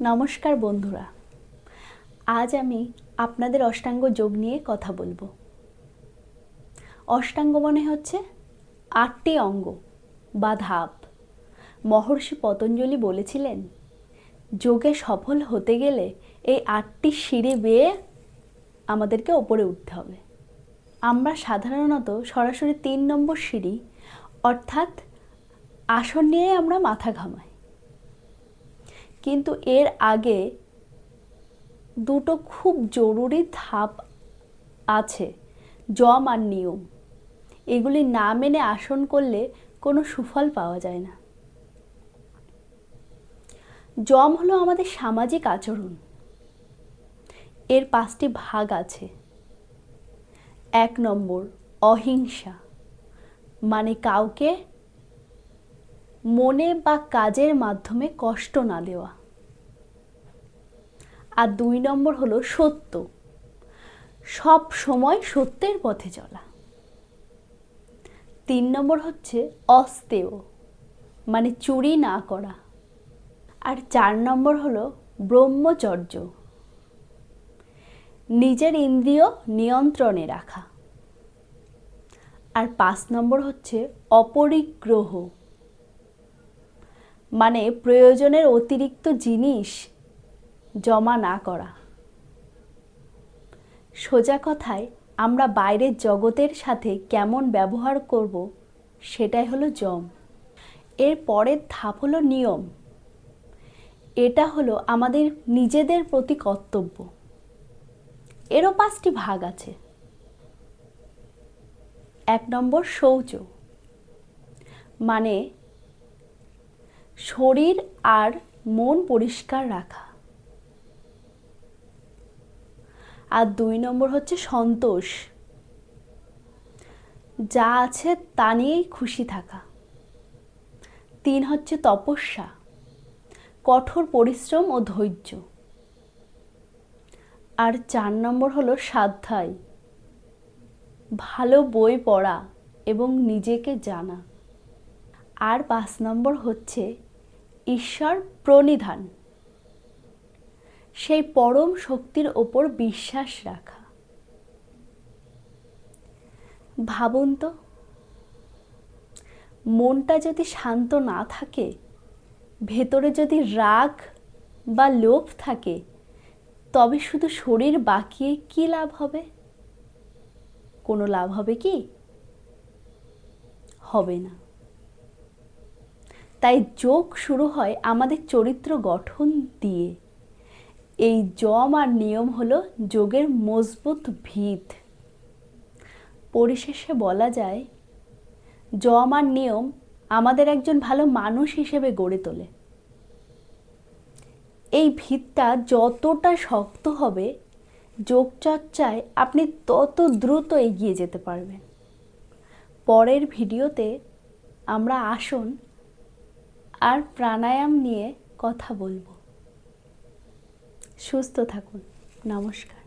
নমস্কার বন্ধুরা, আজ আমি আপনাদের অষ্টাঙ্গ যোগ নিয়ে কথা বলবো। অষ্টাঙ্গ মানে হচ্ছে ৮টি অঙ্গ বা ধাপ। মহর্ষি পতঞ্জলি বলেছিলেন, যোগে সফল হতে গেলে এই ৮টি সিঁড়ি বেয়ে আমাদেরকে ওপরে উঠতে হবে। আমরা সাধারণত সরাসরি ৩ নম্বর সিঁড়ি অর্থাৎ আসন নিয়ে আমরা মাথা ঘামাই, কিন্তু এর আগে দুটো খুব জরুরি ধাপ আছে, যম আর নিয়ম। এগুলি না মেনে আসন করলে কোনো সুফল পাওয়া যায় না। যম হলো আমাদের সামাজিক আচরণ। এর 5টি ভাগ আছে। 1 নম্বর অহিংসা, মানে কাউকে মনে বা কাজের মাধ্যমে কষ্ট না দেওয়া। আর 2 নম্বর হলো সত্য, সব সময় সত্যের পথে চলা। 3 নম্বর হচ্ছে অস্তেয়, মানে চুরি না করা। আর 4 নম্বর হলো ব্রহ্মচর্য, নিজের ইন্দ্রিয় নিয়ন্ত্রণে রাখা। আর 5 নম্বর হচ্ছে অপরিগ্রহ, মানে প্রয়োজনের অতিরিক্ত জিনিস জমা না করা। সোজা কথায় আমরা বাইরের জগতের সাথে কেমন ব্যবহার করব সেটাই হলো যম। এর পরের ধাপ হলো নিয়ম। এটা হলো আমাদের নিজেদের প্রতি কর্তব্য। এরও 5টি ভাগ আছে। 1 নম্বর শৌচ, মানে শরীর আর মন পরিষ্কার রাখা। আর 2 নম্বর হচ্ছে সন্তোষ, যা আছে তা নিয়েই খুশি থাকা। 3 হচ্ছে তপস্যা, কঠোর পরিশ্রম ও ধৈর্য। আর 4 নম্বর হলো স্বাধ্যায়, ভালো বই পড়া এবং নিজেকে জানা। আর 5 নম্বর হচ্ছে ঈশ্বর প্রণিধান, সেই পরম শক্তির ওপর বিশ্বাস রাখা। ভাবুন তো, মনটা যদি শান্ত না থাকে, ভেতরে যদি রাগ বা লোভ থাকে, তবে শুধু শরীর বাঁকিয়ে কি লাভ হবে? কোনো লাভ হবে কি? হবে না। তাই যোগ শুরু হয় আমাদের চরিত্র গঠন দিয়ে। এই যম আর নিয়ম হলো যোগের মজবুত ভিত। পরিশেষে বলা যায়, যম আর নিয়ম আমাদের একজন ভালো মানুষ হিসেবে গড়ে তোলে। এই ভিতটা যতটা শক্ত হবে, যোগচর্চায় আপনি তত দ্রুত এগিয়ে যেতে পারবেন। পরের ভিডিওতে আমরা আসন আর প্রাণায়াম নিয়ে কথা বলবো। সুস্থ থাকুন। নমস্কার।